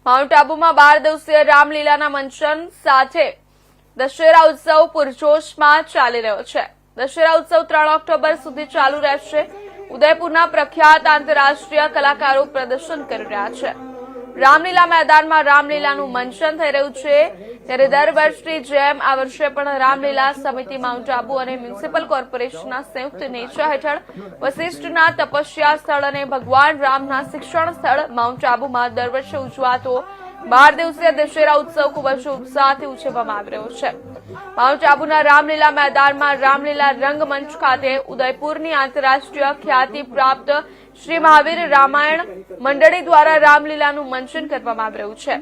Mount આબુમાં 12 દિવસીય રામલીલાના Manchun સાથે દશેરા ઉત્સવ પૂરજોશમાં ચાલી રહ્યો છે। દશેરા ઉત્સવ 3 ઓક્ટોબર સુધી ચાલુ રહેશે। ઉદયપુરના પ્રખ્યાત આંતરરાષ્ટ્રીય કલાકારો પ્રદર્શન કરી રહ્યા છે। રામલીલા મેદાનમાં રામલીલાનું મંચન થઈ રહ્યું છે, ત્યારે દર વર્ષની જેમ આ વર્ષે પણ રામલીલા સમિતિ માઉન્ટ આબુ અને મ્યુનિસિપલ કોર્પોરેશનના સંયુક્ત નેજા હેઠળ વશિષ્ઠના તપસ્યા સ્થળ અને ભગવાન રામના શિક્ષણ સ્થળ માઉન્ટ આબુમાં દર વર્ષે ઉજવાતો 12 દિવસીય દશેરા ઉત્સવ ખૂબ જ ઉત્સાહથી ઉજવવામાં આવી રહ્યો છે। માઉન્ટ આબુના રામલીલા મેદાનમાં રામલીલા રંગમંચ ખાતે ઉદયપુરની આંતરરાષ્ટ્રીય ખ્યાતિ પ્રાપ્ત શ્રી મહાવીર રામાયણ મંડળી દ્વારા રામલીલાનું મંચન કરવામાં આવી રહ્યું છે।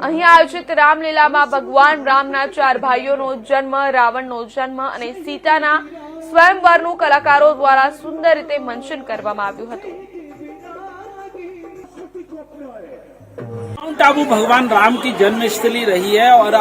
અહીં આયોજિત રામલીલામાં ભગવાન રામના 4 ભાઈઓનો જન્મ, રાવણનો જન્મ અને સીતાના સ્વયંવરનું કલાકારો દ્વારા સુંદર રીતે મંચન કરવામાં આવ્યું હતું। माउंट आबू भगवान राम की जन्म स्थली रही है और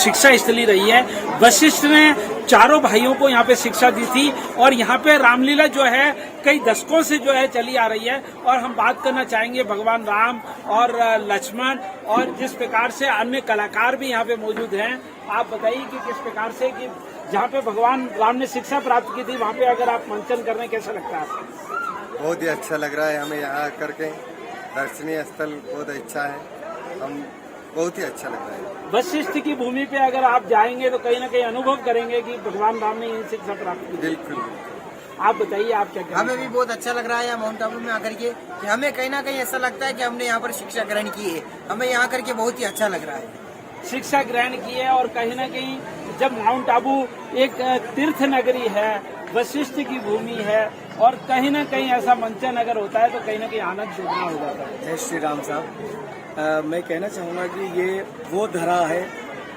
शिक्षा स्थली रही है। वशिष्ठ ने चारों भाइयों को यहाँ पे शिक्षा दी थी और यहाँ पे रामलीला जो है कई दशकों से जो है चली आ रही है। और हम बात करना चाहेंगे भगवान राम और लक्ष्मण और जिस प्रकार से अन्य कलाकार भी यहाँ पे मौजूद हैं। आप बताइए कि किस प्रकार से कि जहाँ पे भगवान राम ने शिक्षा प्राप्त की थी वहाँ पे अगर आप मंचन कर रहे हैं, कैसा लगता है आपको? बहुत ही अच्छा लग रहा है हमें यहाँ करके। दर्शनीय स्थल बहुत अच्छा है, हम बहुत ही अच्छा लग रहा है। वशिष्ठ की भूमि पे अगर आप जाएंगे तो कहीं ना कहीं अनुभव करेंगे कि भगवान राम ने ये शिक्षा प्राप्त की। बिल्कुल। आप बताइए आप क्या कहेंगे? हमें भी बहुत अच्छा लग रहा है यहाँ माउंट आबू में आकर के कि हमें कहीं ना कहीं ऐसा लगता है कि हमने यहाँ पर शिक्षा ग्रहण की है। हमें यहाँ करके बहुत ही अच्छा लग रहा है। शिक्षा ग्रहण की है और कहीं ना कहीं जब माउंट आबू एक तीर्थ नगरी है, वशिष्ठ की भूमि है और कहीं ना कहीं ऐसा मंचन अगर होता है तो कहीं ना कहीं आनंद दुगना हो जाता है। जय श्री राम साहब, मैं कहना चाहूँगा कि ये वो धरा है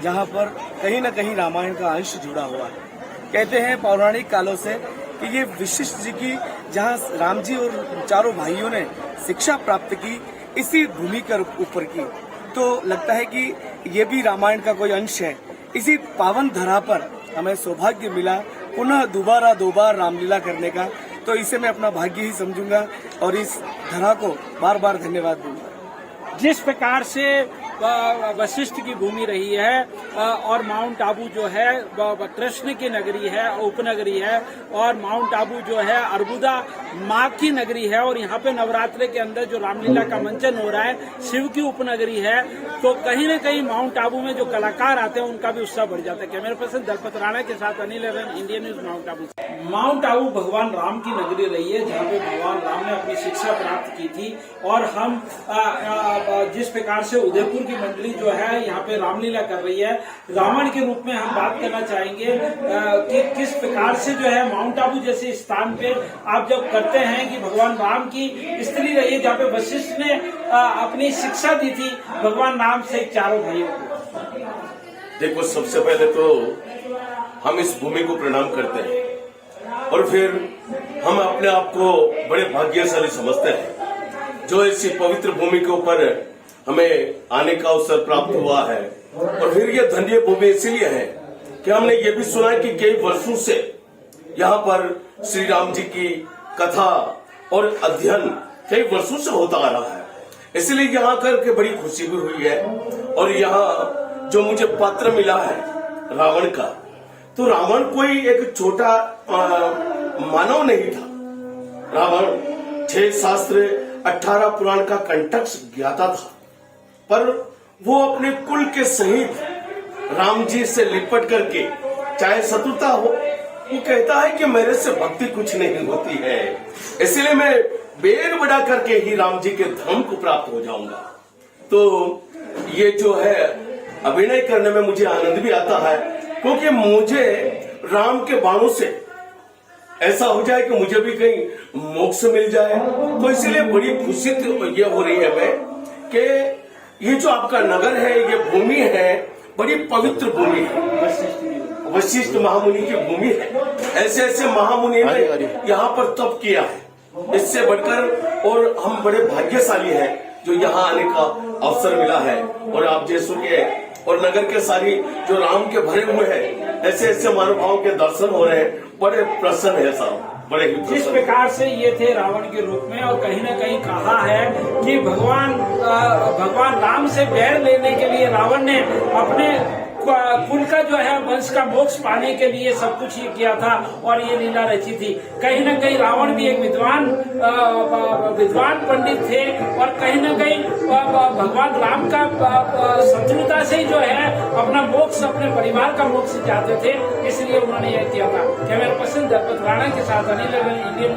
जहाँ पर कहीं न कहीं रामायण का अंश जुड़ा हुआ है। कहते हैं पौराणिक कालों से कि ये वशिष्ठ जी की जहाँ राम जी और चारों भाइयों ने शिक्षा प्राप्त की इसी भूमि के ऊपर की, तो लगता है कि ये भी रामायण का कोई अंश है। इसी पावन धरा पर हमें सौभाग्य मिला पुनः दोबारा 2 बार रामलीला करने का, तो इसे मैं अपना भाग्य ही समझूंगा और इस धरा को बार बार धन्यवाद दूंगा। जिस प्रकार से वशिष्ठ की भूमि रही है और माउंट आबू जो है कृष्ण की नगरी है, उपनगरी है और माउंट आबू जो है अर्बुदा माँ की नगरी है और यहाँ पे नवरात्रे के अंदर जो रामलीला का मंचन हो रहा है शिव की उपनगरी है, तो कहीं न कहीं माउंट आबू में जो कलाकार आते हैं उनका भी उत्साह बढ़ जाता है। कैमरा पर्सन दलपत राणा के साथ अनिल एवं Indian news mount Abu. Mount Abu भगवान राम की नगरी रही है जहाँ पे भगवान राम ने अपनी शिक्षा प्राप्त की थी और हम जिस प्रकार से उदयपुर की मंडली जो है यहाँ पे रामलीला कर रही है, रावण के रूप में हम बात करना चाहेंगे कि किस प्रकार से जो है माउंट आबू जैसे स्थान पे आप जब करते हैं कि भगवान राम की स्थली रही है जहाँ पे वशिष्ठ ने अपनी शिक्षा दी थी भगवान राम से चारों भाइयों को। देखो, सबसे पहले तो हम इस भूमि को प्रणाम करते हैं और फिर हम अपने आप को बड़े भाग्यशाली समझते हैं जो इस पवित्र भूमि के ऊपर हमें आने का अवसर प्राप्त हुआ है। और फिर ये धन्य भूमि इसलिए है कि हमने ये भी सुना है कि कई वर्षों से यहाँ पर श्री राम जी की कथा और अध्ययन कई वर्षों से होता आ रहा है, इसलिए यहाँ करके बड़ी खुशी भी हुई है। और यहाँ जो मुझे पत्र मिला है रावण का, तो रावण कोई एक छोटा मानव नहीं था। रावण 6 शास्त्र 18 पुराण का कंठस्थ ज्ञाता था, पर वो अपने कुल के सहित राम जी से लिपट करके चाहे शत्रुता हो, वो कहता है कि मेरे से भक्ति कुछ नहीं होती है, इसलिए मैं बेर बड़ा करके ही राम जी के धर्म को प्राप्त हो जाऊंगा। तो ये जो है अभिनय करने में मुझे आनंद भी आता है, क्योंकि मुझे राम के बाणों से ऐसा हो जाए कि मुझे भी कहीं मोक्ष मिल जाए, तो इसलिए बड़ी खुशी ये हो रही है मैं कि ये जो आपका नगर है, ये भूमि है, बड़ी पवित्र भूमि है, वशिष्ठ महामुनि की भूमि है। ऐसे ऐसे महामुनि ने यहाँ पर तप किया है, इससे बढ़कर और हम बड़े भाग्यशाली हैं जो यहाँ आने का अवसर मिला है। और आप जैसो के और नगर के सारी जो राम के भरे हुए हैं, ऐसे ऐसे महानुभावों के दर्शन हो रहे हैं, बड़े प्रसन्न है साहब। बड़े ही जिस प्रसन्न। प्रकार से ये थे रावण के रूप में, और कहीं न कहीं कहा है कि भगवान राम से बैर लेने के लिए रावण ने अपने कुल का जो है वंश का मोक्ष पाने के लिए सब कुछ ये किया था और ये लीला रची थी। कहीं न कहीं रावण भी एक विद्वान पंडित थे और कहीं न कहीं भगवान राम का शत्रुता से ही जो है अपना मोक्ष, अपने परिवार का मोक्ष चाहते थे, इसलिए उन्होंने यह किया था। कैमरा पर्सन दलपत राणा के साथ अनिल अग्रवाल, इंडियन